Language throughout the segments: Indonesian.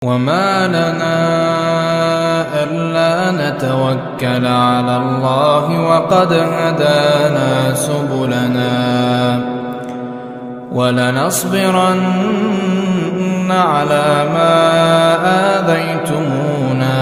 وَمَا لَنَا أَلَّا نَتَوَكَّلَ عَلَى اللَّهِ وَقَدْ هَدَانَا سُبُلَنَا وَلَنَصْبِرَنَّ عَلَى مَا آذَيْتُمُونَا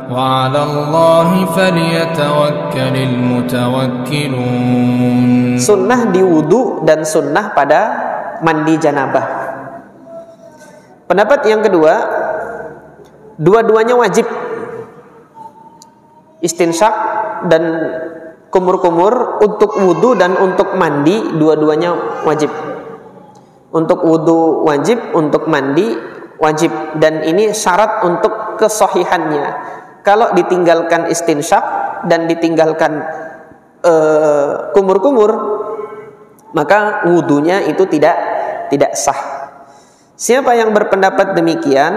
وَعَلَى اللَّهِ فَلْيَتَوَكَّلِ الْمُتَوَكِّلُونَ. Sunnah di wudu dan sunnah pada mandi janabah. Pendapat yang kedua, dua-duanya wajib. Istinsyak dan kumur-kumur untuk wudu dan untuk mandi, dua-duanya wajib. Untuk wudu wajib, untuk mandi wajib. Dan ini syarat untuk kesahihannya. Kalau ditinggalkan istinsyak dan ditinggalkan kumur-kumur, maka wudunya itu tidak sah. Siapa yang berpendapat demikian?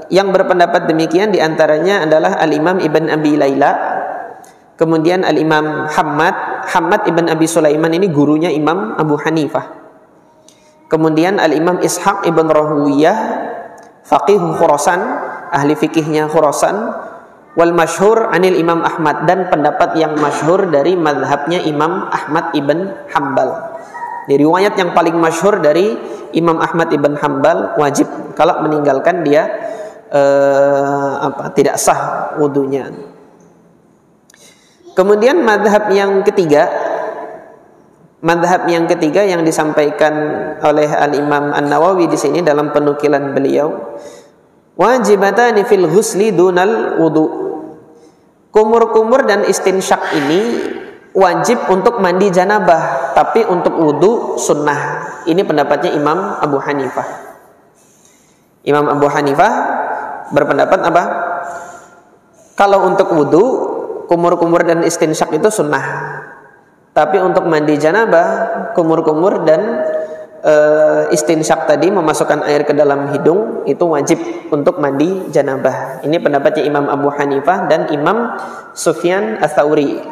Yang berpendapat demikian diantaranya adalah Al-Imam Ibn Abi Layla, kemudian Al-Imam Hammad Ibn Abi Sulaiman, ini gurunya Imam Abu Hanifah, kemudian Al-Imam Ishaq Ibn Rahuyah, faqih Khurasan, ahli fikihnya Khurasan, wal masyhur anil Imam Ahmad, dan pendapat yang masyhur dari mazhabnya Imam Ahmad Ibn Hanbal. Di riwayat yang paling masyhur dari Imam Ahmad Ibn Hanbal, wajib kalau meninggalkan dia tidak sah wudunya. Kemudian madhab yang ketiga yang disampaikan oleh Al-Imam An-Nawawi di sini dalam penukilan beliau, wajibatani fil ghusli dunal wudu. Kumur-kumur dan istinsyak ini wajib untuk mandi janabah, tapi untuk wudu sunnah. Ini pendapatnya Imam Abu Hanifah. Imam Abu Hanifah berpendapat apa? Kalau untuk wudu, kumur-kumur dan istinsyak itu sunnah. Tapi untuk mandi janabah, kumur-kumur dan istinsyak tadi, memasukkan air ke dalam hidung, itu wajib untuk mandi janabah. Ini pendapatnya Imam Abu Hanifah dan Imam Sufyan Ats-Tsauri.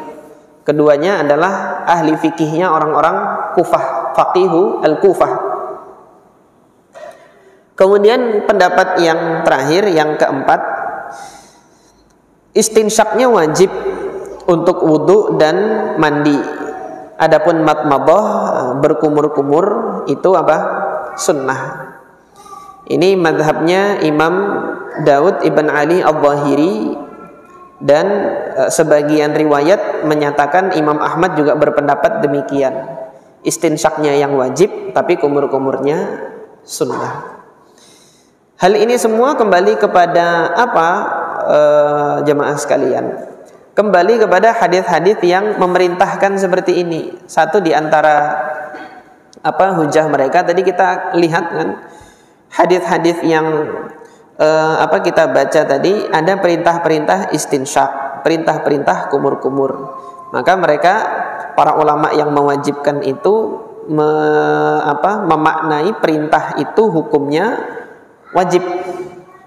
Keduanya adalah ahli fikihnya orang-orang Kufah, faqihu al-Kufah. Kemudian pendapat yang terakhir, yang keempat, istinsyaknya wajib untuk wudu dan mandi. Adapun matmadah, berkumur-kumur, itu apa? Sunnah. Ini madhabnya Imam Daud Ibn Ali Al-Zahiri, dan sebagian riwayat menyatakan Imam Ahmad juga berpendapat demikian. Istinsyaknya yang wajib, tapi kumur-kumurnya sunnah. Hal ini semua kembali kepada apa, jemaah sekalian? Kembali kepada hadis-hadis yang memerintahkan seperti ini. Satu di antara hujah mereka tadi kita lihat kan, hadis-hadis yang kita baca tadi, ada perintah-perintah istinsyak, perintah-perintah kumur-kumur. Maka mereka, para ulama yang mewajibkan itu memaknai perintah itu hukumnya wajib.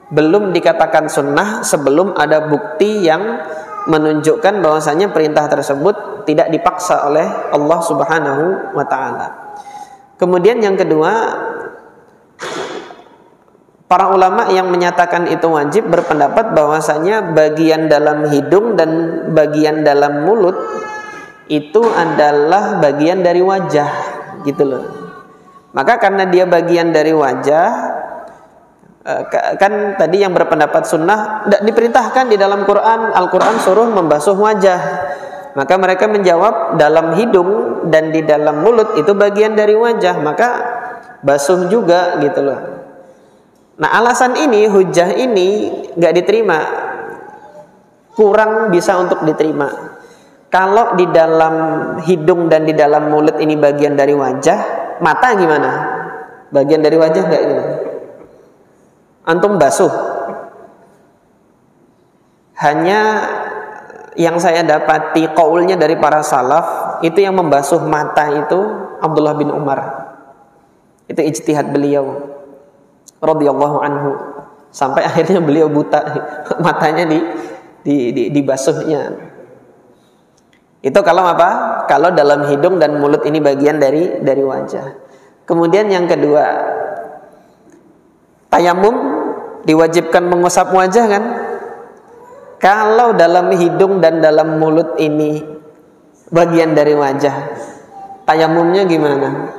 Belum dikatakan sunnah sebelum ada bukti yang menunjukkan bahwasanya perintah tersebut tidak dipaksa oleh Allah Subhanahu wa taala. Kemudian yang kedua, para ulama yang menyatakan itu wajib berpendapat bahwasanya bagian dalam hidung dan bagian dalam mulut itu adalah bagian dari wajah, gitu loh. Maka karena dia bagian dari wajah, kan tadi yang berpendapat sunnah diperintahkan di dalam Quran, Al-Quran suruh membasuh wajah. Maka mereka menjawab dalam hidung dan di dalam mulut itu bagian dari wajah, maka basuh juga, gitu loh. Nah, alasan ini, hujah ini gak diterima, kurang bisa untuk diterima. Kalau di dalam hidung dan di dalam mulut ini bagian dari wajah, mata gimana? Bagian dari wajah gak ini? Antum basuh. Hanya yang saya dapati qaulnya dari para salaf, itu yang membasuh mata itu Abdullah bin Umar. Itu ijtihad beliau radhiyallahu anhu, sampai akhirnya beliau buta, matanya dibasuhnya. Itu kalau apa? Kalau dalam hidung dan mulut ini bagian dari wajah. Kemudian yang kedua, tayamum diwajibkan mengusap wajah kan? Kalau dalam hidung dan dalam mulut ini bagian dari wajah, tayamumnya gimana?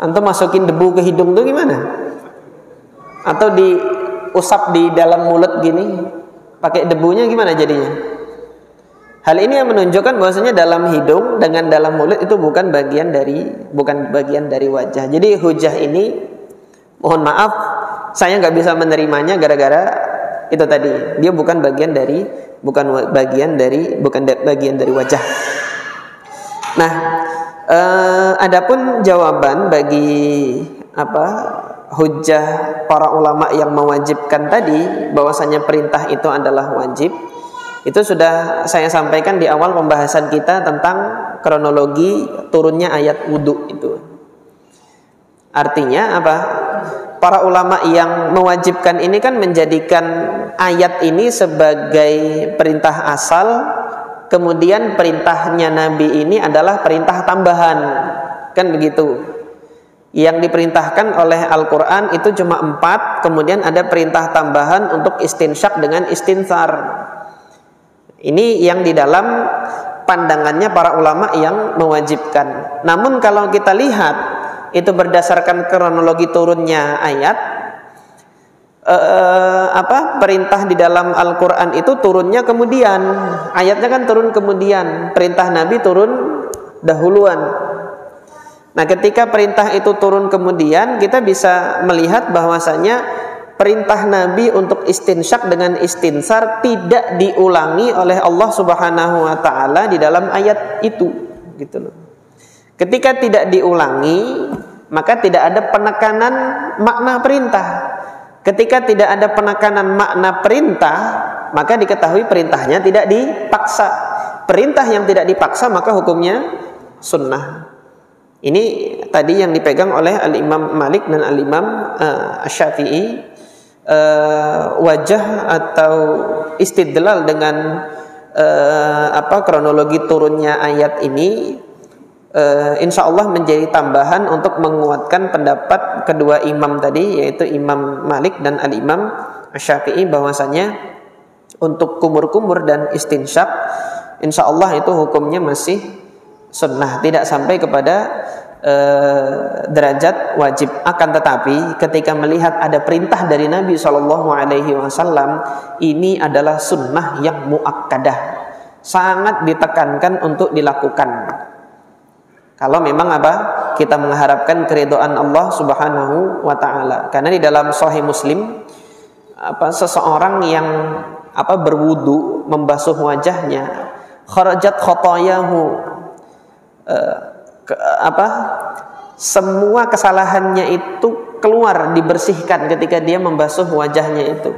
Antum masukin debu ke hidung tuh gimana? Atau diusap di dalam mulut gini, pakai debunya gimana jadinya? Hal ini yang menunjukkan bahwasanya dalam hidung dengan dalam mulut itu bukan bagian dari wajah. Jadi hujah ini, mohon maaf, saya nggak bisa menerimanya gara-gara itu tadi. Dia bukan bagian dari wajah. Nah, adapun jawaban bagi hujah para ulama yang mewajibkan tadi bahwasanya perintah itu adalah wajib, itu sudah saya sampaikan di awal pembahasan kita tentang kronologi turunnya ayat wudu itu. Artinya apa? Para ulama yang mewajibkan ini kan menjadikan ayat ini sebagai perintah asal, kemudian perintahnya Nabi ini adalah perintah tambahan, kan begitu. Yang diperintahkan oleh Al-Quran itu cuma 4, kemudian ada perintah tambahan untuk istinsyak dengan istinsar. Ini yang di dalam pandangannya para ulama yang mewajibkan. Namun kalau kita lihat itu berdasarkan kronologi turunnya ayat, perintah di dalam Al-Quran itu turunnya kemudian, ayatnya kan turun kemudian, perintah Nabi turun dahuluan. Nah, ketika perintah itu turun kemudian, kita bisa melihat bahwasanya perintah Nabi untuk istinsyak dengan istinsar tidak diulangi oleh Allah Subhanahu wa taala di dalam ayat itu, gitu loh. Ketika tidak diulangi, maka tidak ada penekanan makna perintah. Ketika tidak ada penekanan makna perintah, maka diketahui perintahnya tidak dipaksa. Perintah yang tidak dipaksa maka hukumnya sunnah. Ini tadi yang dipegang oleh Al-Imam Malik dan Al-Imam Asy-Syafi'i. Wajah atau istidlal dengan kronologi turunnya ayat ini insya Allah menjadi tambahan untuk menguatkan pendapat kedua imam tadi, yaitu Imam Malik dan Al-Imam Asy-Syafi'i, bahwasanya untuk kumur-kumur dan istinsyak insya Allah itu hukumnya masih sunnah, tidak sampai kepada derajat wajib. Akan tetapi ketika melihat ada perintah dari Nabi SAW, ini adalah sunnah yang muakkadah, sangat ditekankan untuk dilakukan. Kalau memang kita mengharapkan keridhaan Allah Subhanahu wa taala. Karena di dalam Sahih Muslim seseorang yang berwudu membasuh wajahnya, kharajat khotoyahu, semua kesalahannya itu keluar, dibersihkan ketika dia membasuh wajahnya itu.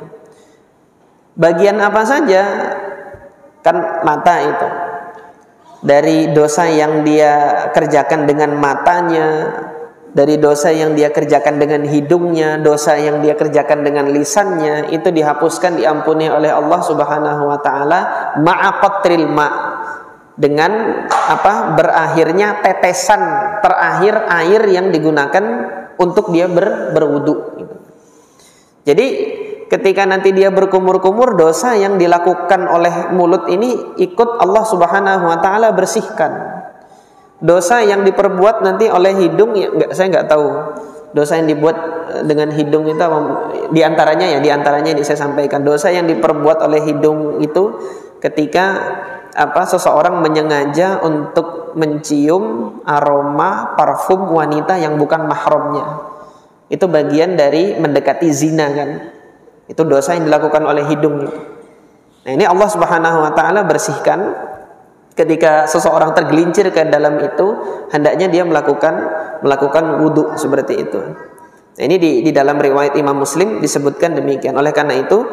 Bagian apa saja? Kan mata itu. Dari dosa yang dia kerjakan dengan matanya, dari dosa yang dia kerjakan dengan hidungnya, dosa yang dia kerjakan dengan lisannya, itu dihapuskan, diampuni oleh Allah Subhanahu wa taala ma'a qatril ma', dengan berakhirnya tetesan terakhir air yang digunakan untuk dia berwudu. Jadi ketika nanti dia berkumur-kumur, dosa yang dilakukan oleh mulut ini ikut Allah Subhanahu wa taala bersihkan. Dosa yang diperbuat nanti oleh hidung, saya nggak tahu dosa yang dibuat dengan hidung itu diantaranya ini saya sampaikan. Dosa yang diperbuat oleh hidung itu ketika seseorang menyengaja untuk mencium aroma parfum wanita yang bukan mahramnya. Itu bagian dari mendekati zina kan. Itu dosa yang dilakukan oleh hidung. Nah, ini Allah Subhanahu wa taala bersihkan ketika seseorang tergelincir ke dalam itu, hendaknya dia melakukan wudu seperti itu. Nah, ini di dalam riwayat Imam Muslim disebutkan demikian. Oleh karena itu,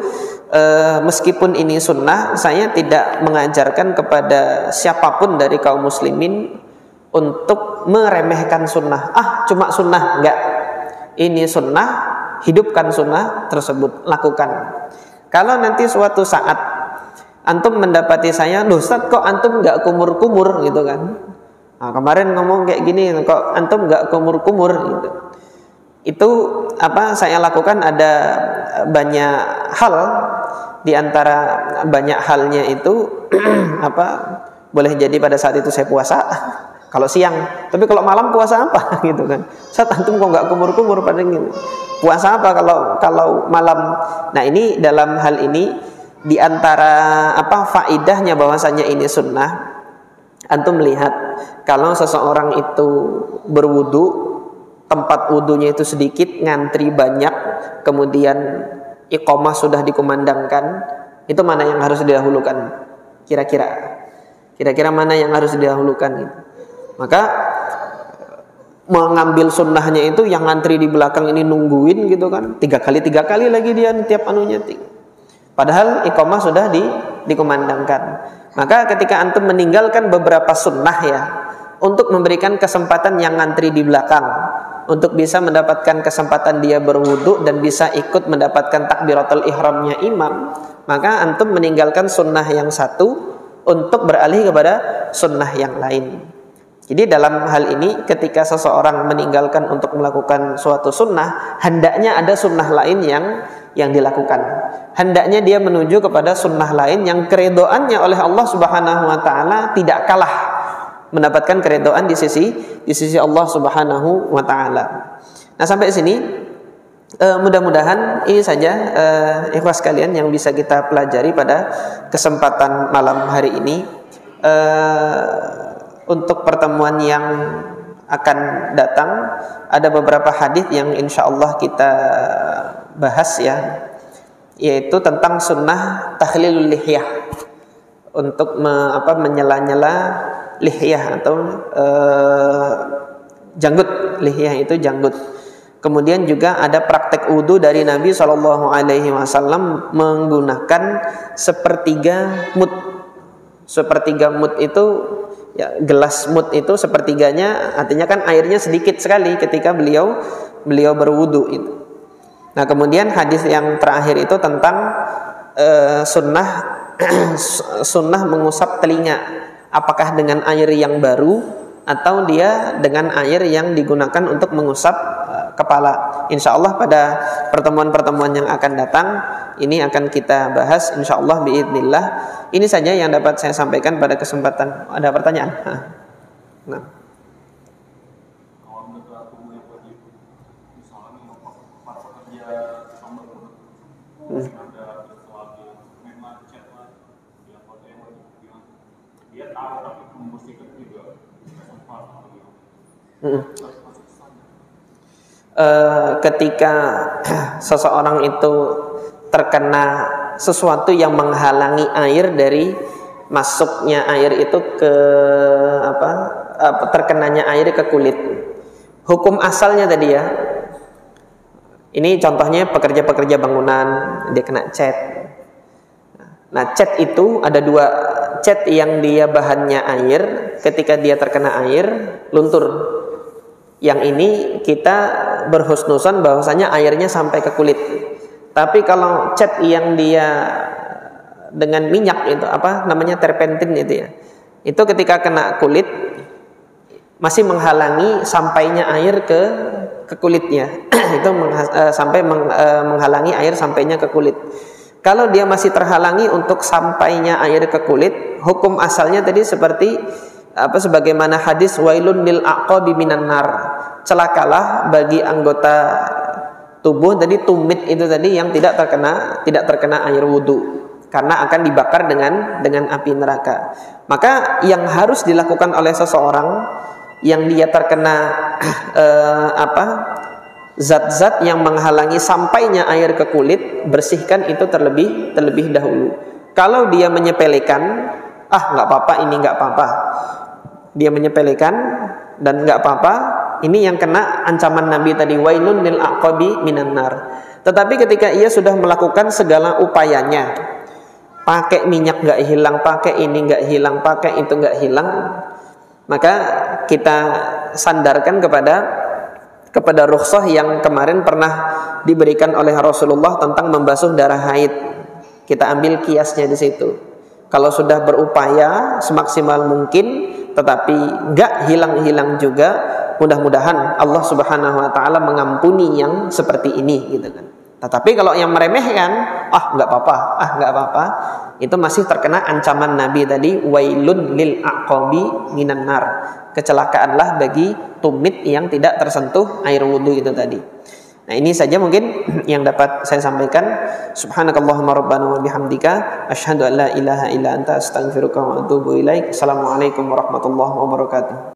meskipun ini sunnah, saya tidak mengajarkan kepada siapapun dari kaum muslimin untuk meremehkan sunnah. Cuma sunnah, enggak. Ini sunnah, hidupkan sunnah tersebut, lakukan. Kalau nanti suatu saat antum mendapati saya, Ustaz kok antum enggak kumur-kumur gitu kan. Kemarin ngomong kayak gini, kok antum enggak kumur-kumur gitu. Itu saya lakukan ada banyak hal, di antara banyak halnya itu boleh jadi pada saat itu saya puasa kalau siang, tapi kalau malam puasa apa gitu kan. Saat antum kok nggak kumur-kumur pada gitu. Puasa apa kalau malam. Nah, ini dalam hal ini di antara faidahnya bahwasanya ini sunnah. Antum melihat kalau seseorang itu berwudu, tempat wudunya itu sedikit, ngantri banyak, kemudian iqamah sudah dikumandangkan, itu mana yang harus didahulukan? Kira-kira mana yang harus didahulukan gitu. Maka mengambil sunnahnya itu yang ngantri di belakang ini nungguin gitu kan, 3 kali lagi dia tiap anunya. Padahal iqamah sudah dikumandangkan. Maka ketika antum meninggalkan beberapa sunnah ya, untuk memberikan kesempatan yang ngantri di belakang untuk bisa mendapatkan kesempatan dia berwudu dan bisa ikut mendapatkan takbiratul ihramnya imam, maka antum meninggalkan sunnah yang satu untuk beralih kepada sunnah yang lain. Jadi dalam hal ini ketika seseorang meninggalkan untuk melakukan suatu sunnah, hendaknya ada sunnah lain yang dilakukan. Hendaknya dia menuju kepada sunnah lain yang keridhoannya oleh Allah Subhanahu wa taala tidak kalah mendapatkan keridhaan di sisi Allah Subhanahu wa taala. Nah, sampai sini mudah-mudahan ini saja ikhwas sekalian yang bisa kita pelajari pada kesempatan malam hari ini. Untuk pertemuan yang akan datang ada beberapa hadis yang insyaallah kita bahas ya, yaitu tentang sunnah takhlilul lihyah, untuk menyela-nyela lihyah atau janggut. Lihyah itu janggut. Kemudian juga ada praktek wudu dari Nabi SAW menggunakan sepertiga mud. Sepertiga mud itu ya, gelas mud itu sepertiganya, artinya kan airnya sedikit sekali ketika beliau berwudu itu. Nah, kemudian hadis yang terakhir itu tentang sunnah mengusap telinga, apakah dengan air yang baru atau dia dengan air yang digunakan untuk mengusap kepala. Insyaallah pada pertemuan-pertemuan yang akan datang ini akan kita bahas insyaallah biidznillah. Ini saja yang dapat saya sampaikan pada kesempatan. Ada pertanyaan? Nah. Ketika seseorang itu terkena sesuatu yang menghalangi air dari masuknya air itu ke terkenanya air ke kulit, hukum asalnya tadi ya, ini contohnya pekerja-pekerja bangunan, dia kena cat. Nah, cat itu ada 2, cat yang dia bahannya air, ketika dia terkena air luntur. Yang ini kita berhusnuzon bahwasanya airnya sampai ke kulit. Tapi kalau cat yang dia dengan minyak itu terpentin itu ya, itu ketika kena kulit masih menghalangi sampainya air ke kulitnya. Itu menghalangi air sampainya ke kulit. Kalau dia masih terhalangi untuk sampainya air ke kulit, hukum asalnya tadi seperti sebagaimana hadis wailun lil aqabi minan nar, celakalah bagi anggota tubuh tadi tumit itu tadi yang tidak terkena air wudu, karena akan dibakar dengan api neraka. Maka yang harus dilakukan oleh seseorang yang dia terkena zat-zat yang menghalangi sampainya air ke kulit, bersihkan itu terlebih dahulu. Kalau dia menyepelekan, nggak apa-apa, ini nggak apa-apa, dia menyepelekan dan nggak apa-apa, ini yang kena ancaman Nabi tadi wailun lil aqabi minan nar. Tetapi ketika ia sudah melakukan segala upayanya, pakai minyak nggak hilang, pakai ini nggak hilang, pakai itu nggak hilang, maka kita sandarkan kepada rukhsah yang kemarin pernah diberikan oleh Rasulullah tentang membasuh darah haid. Kita ambil kiasnya di situ. Kalau sudah berupaya semaksimal mungkin tetapi nggak hilang-hilang juga, mudah-mudahan Allah Subhanahu wa taala mengampuni yang seperti ini gitu kan. Tetapi kalau yang meremehkan, nggak apa-apa, itu masih terkena ancaman Nabi tadi, wailun lil aqabi minan nar. Kecelakaanlah bagi tumit yang tidak tersentuh air wudu itu tadi. Nah, ini saja mungkin yang dapat saya sampaikan. Subhanakallahumma rabbana wa bihamdika asyhadu an la ilaha illa anta astaghfiruka wa atubu ilaik. Assalamualaikum warahmatullahi wabarakatuh.